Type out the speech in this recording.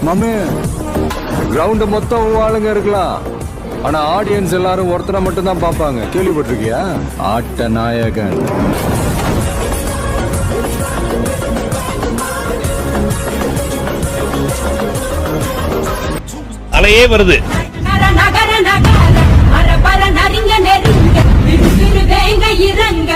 மாமே கிரவுண்ட் மொத்தம் ஆளுங்க இருக்கலாம், ஆனா ஆடியன்ஸ் எல்லாரும் ஒருத்தரை மட்டும் தான் பாப்பாங்க. கேள்விப்பட்டிருக்கியா? ஆட்ட நாயகன். அலையே வருது. நரிங்க நெருங்க இறங்க